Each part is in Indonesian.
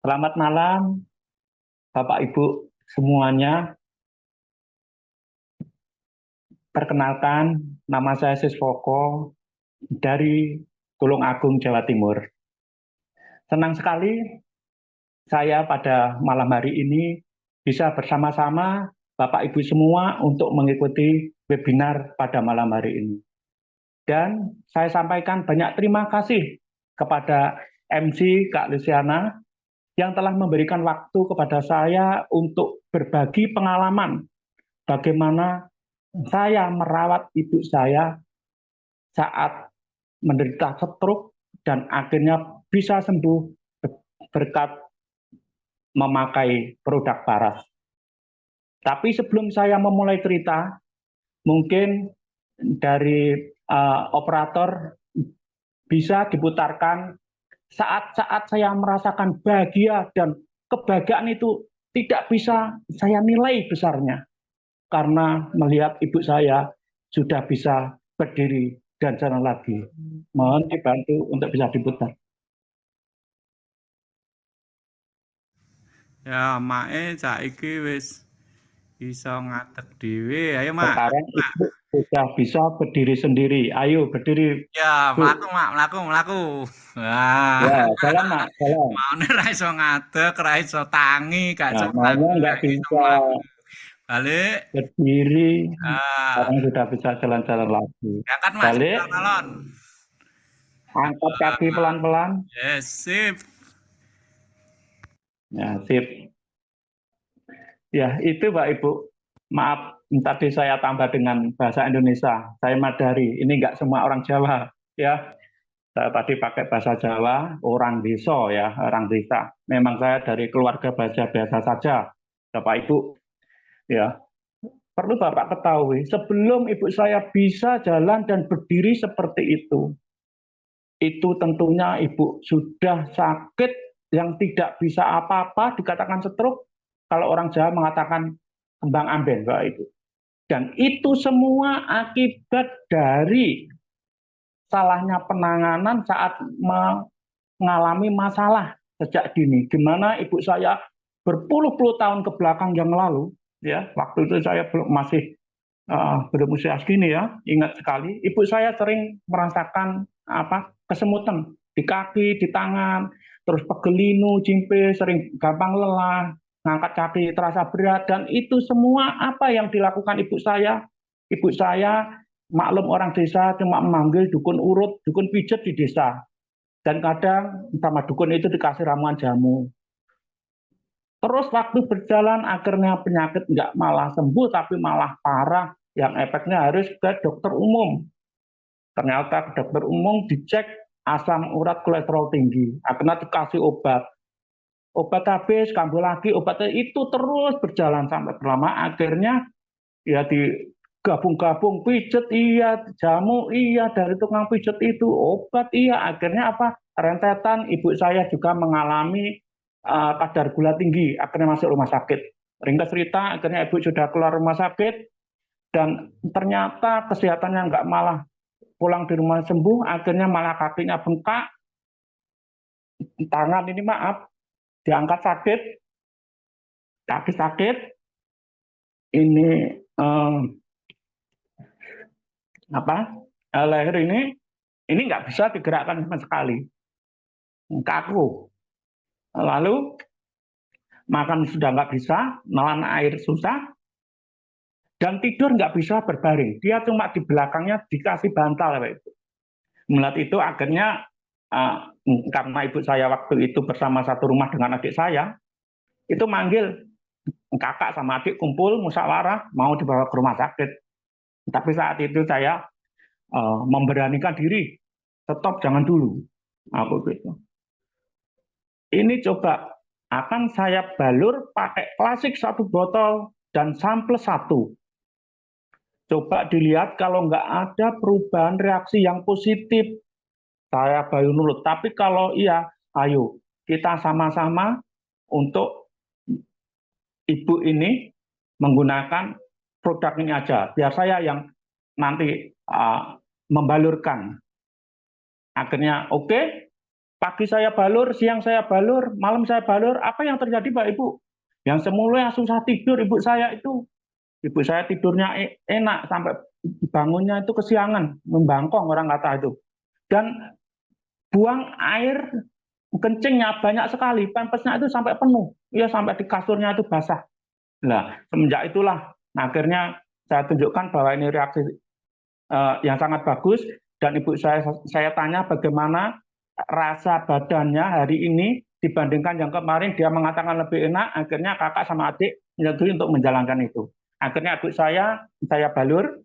Selamat malam, Bapak Ibu semuanya. Perkenalkan, nama saya Siswoko dari Tulungagung, Jawa Timur. Senang sekali saya pada malam hari ini bisa bersama-sama Bapak Ibu semua untuk mengikuti webinar pada malam hari ini. Dan saya sampaikan banyak terima kasih kepada MC Kak Luciana yang telah memberikan waktu kepada saya untuk berbagi pengalaman bagaimana saya merawat ibu saya saat menderita stroke dan akhirnya bisa sembuh berkat memakai produk Paras. Tapi sebelum saya memulai cerita, mungkin dari operator bisa diputarkan saat-saat saya merasakan bahagia dan kebahagiaan itu tidak bisa saya nilai besarnya karena melihat ibu saya sudah bisa berdiri dan jalan lagi. Mohon dibantu untuk bisa diputar. Ya, mae saiki wis iso ngadeg dhewe. Ayo, Mak. Sekarang ibu sudah bisa berdiri sendiri. Ayo berdiri, Ya, mlaku, Bu. Mak, mlaku, mlaku. Wah, Ya, jalan, Mak, jalan. maune ra iso ngadeg, ra iso tangi, gak Nah, iso maunya mlaku, nggak gak iso bisa mlaku. Balik. berdiri, Ah, sekarang sudah bisa jalan-jalan lagi. diangkat, Mak, sing Balik, alon-alon. angkat kaki pelan-pelan. Yes, sip. Ya, sip. Ya, itu Pak Ibu. Maaf, tadi saya tambah dengan bahasa Indonesia. Saya Madari. Ini nggak semua orang Jawa, ya. Saya tadi pakai bahasa Jawa, orang desa ya, orang desa. Memang saya dari keluarga bahasa biasa saja, Bapak Ibu. Ya, perlu Bapak ketahui, sebelum ibu saya bisa jalan dan berdiri seperti itu tentunya ibu sudah sakit yang tidak bisa apa-apa, dikatakan stroke. Kalau orang Jawa mengatakan kembang amben, Bapak Ibu. Dan itu semua akibat dari salahnya penanganan saat mengalami masalah sejak dini. Gimana ibu saya berpuluh-puluh tahun ke belakang yang lalu, ya, waktu itu saya masih belum usia segini ya, ingat sekali, ibu saya sering merasakan kesemutan di kaki, di tangan, terus pegelinu, cimpe, sering gampang lelah, ngangkat kaki terasa berat, dan itu semua apa yang dilakukan ibu saya. Ibu saya maklum orang desa cuma memanggil dukun urut, dukun pijet di desa. Dan kadang sama dukun itu dikasih ramuan jamu. Terus waktu berjalan akhirnya penyakit nggak malah sembuh tapi malah parah. Yang efeknya harus ke dokter umum. Ternyata ke dokter umum dicek asam urat kolesterol tinggi. Akhirnya dikasih obat. Obat habis, kambuh lagi, obatnya itu terus berjalan sampai lama. Akhirnya ya digabung-gabung pijet iya, jamu iya, dari tukang pijet itu obat iya. Akhirnya apa? Rentetan ibu saya juga mengalami kadar gula tinggi, akhirnya masuk rumah sakit. Ringkas cerita, akhirnya ibu sudah keluar rumah sakit dan ternyata kesehatannya nggak malah pulang di rumah sembuh, akhirnya malah kakinya bengkak, tangan ini maaf diangkat sakit, kaki sakit, ini leher ini nggak bisa digerakkan sama sekali, kaku. Lalu makan sudah nggak bisa, nelan air susah, dan tidur nggak bisa berbaring. Dia cuma di belakangnya dikasih bantal, Pak Ibu. Melihat itu akhirnya karena ibu saya waktu itu bersama satu rumah dengan adik saya, itu manggil kakak sama adik kumpul musyawarah mau dibawa ke rumah sakit. Tapi saat itu saya memberanikan diri, stop jangan dulu. Aku gitu. Ini coba akan saya balur pakai plastik satu botol dan sampel satu. Coba dilihat kalau nggak ada perubahan reaksi yang positif, saya bayu nurut. Tapi kalau iya, ayo kita sama-sama untuk ibu ini menggunakan produk ini aja. Biar saya yang nanti membalurkan. Akhirnya oke, Pagi saya balur, siang saya balur, malam saya balur. Apa yang terjadi, Pak Ibu? Yang semula susah tidur ibu saya itu, ibu saya tidurnya enak sampai bangunnya itu kesiangan, membangkong orang kata itu. Dan buang air kencingnya banyak sekali, pampasnya itu sampai penuh, ya sampai di kasurnya itu basah. Nah, semenjak itulah akhirnya saya tunjukkan bahwa ini reaksi yang sangat bagus, dan ibu saya tanya bagaimana rasa badannya hari ini dibandingkan yang kemarin, dia mengatakan lebih enak. Akhirnya kakak sama adik menyetujui untuk menjalankan itu. Akhirnya adik saya balur,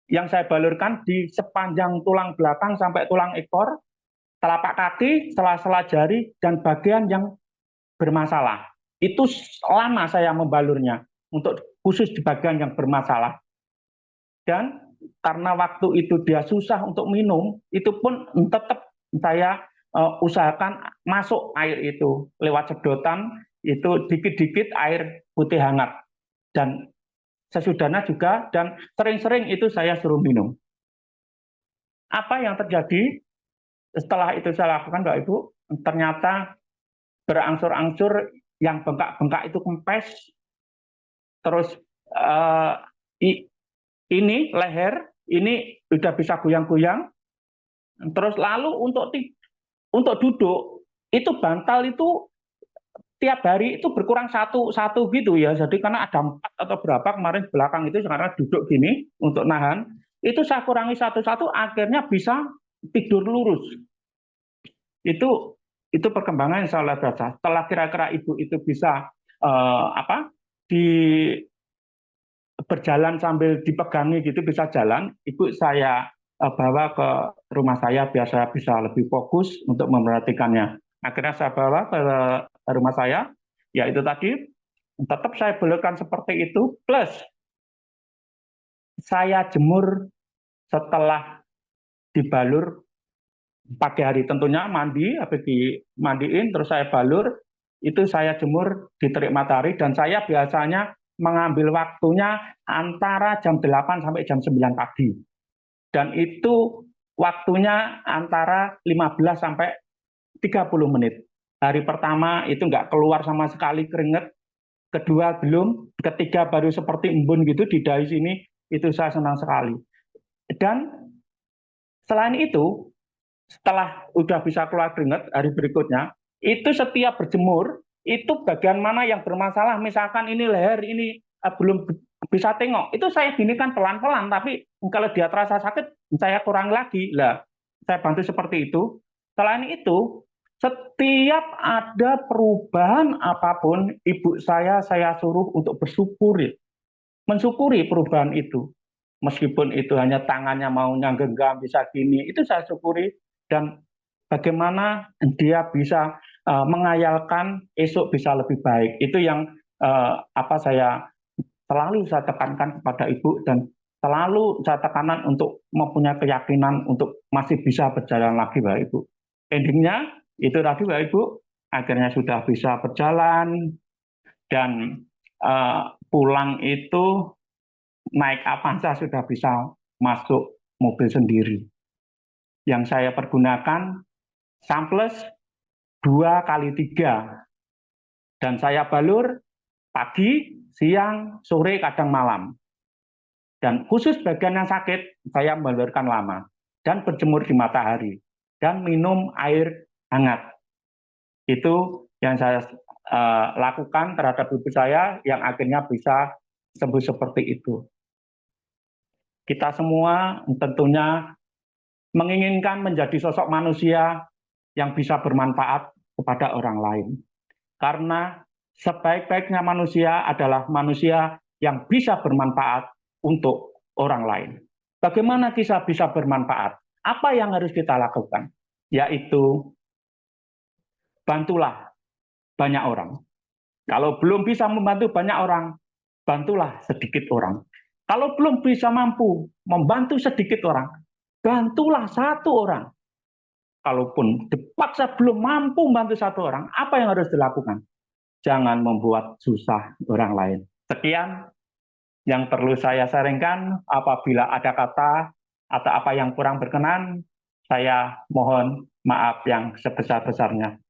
yang saya balurkan di sepanjang tulang belakang sampai tulang ekor, telapak kaki, sela-sela jari, dan bagian yang bermasalah. Itu lama saya membalurnya untuk khusus di bagian yang bermasalah. Dan karena waktu itu dia susah untuk minum, itu pun tetap saya usahakan masuk air itu lewat sedotan, itu dikit-dikit air putih hangat, dan sesudahnya juga, dan sering-sering itu saya suruh minum. Apa yang terjadi setelah itu saya lakukan, Mbak Ibu? Ternyata berangsur-angsur yang bengkak-bengkak itu kempes, terus ini leher ini sudah bisa goyang-goyang, terus lalu untuk duduk itu bantal itu tiap hari itu berkurang satu gitu ya. Jadi karena ada 4 atau berapa kemarin belakang itu, sekarang duduk gini untuk nahan, itu saya kurangi satu-satu, akhirnya bisa tidur lurus. Itu perkembangan yang saya lihat saja. Setelah kira-kira ibu itu bisa di berjalan sambil dipegangi gitu, bisa jalan, ibu saya bawa ke rumah saya biar saya bisa lebih fokus untuk memperhatikannya. Akhirnya saya bawa ke rumah saya, ya itu tadi, tetap saya belurkan seperti itu, plus saya jemur setelah dibalur pagi hari, tentunya mandi, habis dimandiin, terus saya balur, itu saya jemur di terik matahari, dan saya biasanya mengambil waktunya antara jam 8 sampai jam 9 pagi. Dan itu waktunya antara 15 sampai 30 menit. Hari pertama itu nggak keluar sama sekali keringet, kedua belum, ketiga baru seperti embun gitu di dahi sini, itu saya senang sekali. Dan selain itu, setelah udah bisa keluar keringet hari berikutnya, itu setiap berjemur, itu bagian mana yang bermasalah, misalkan ini leher, ini belum bisa tengok, itu saya ginikan pelan-pelan, tapi kalau dia terasa sakit, saya kurang lagi. Lah, saya bantu seperti itu. Selain itu, setiap ada perubahan apapun, ibu saya suruh untuk bersyukur, mensyukuri perubahan itu. Meskipun itu hanya tangannya maunya genggam bisa gini, itu saya syukuri. Dan bagaimana dia bisa mengayalkan esok bisa lebih baik. Itu yang saya selalu saya tekankan kepada ibu, dan selalu saya tekankan untuk mempunyai keyakinan untuk masih bisa berjalan lagi, Mbak Ibu. Endingnya itu tadi, Mbak Ibu, akhirnya sudah bisa berjalan, dan pulang itu naik Avanza sudah bisa masuk mobil sendiri. Yang saya pergunakan Samples 2x3, dan saya balur pagi, siang, sore, kadang malam. Dan khusus bagian yang sakit, saya balurkan lama, dan berjemur di matahari, dan minum air hangat. Itu yang saya lakukan terhadap ibu saya, yang akhirnya bisa sembuh seperti itu. Kita semua tentunya menginginkan menjadi sosok manusia yang bisa bermanfaat kepada orang lain. Karena sebaik-baiknya manusia adalah manusia yang bisa bermanfaat untuk orang lain. Bagaimana kita bisa bermanfaat? Apa yang harus kita lakukan? Yaitu bantulah banyak orang. Kalau belum bisa membantu banyak orang, bantulah sedikit orang. Kalau belum bisa mampu membantu sedikit orang, bantulah satu orang. Kalaupun dipaksa belum mampu membantu satu orang, apa yang harus dilakukan? Jangan membuat susah orang lain. Sekian yang perlu saya sharingkan. Apabila ada kata atau apa yang kurang berkenan, Saya mohon maaf yang sebesar-besarnya.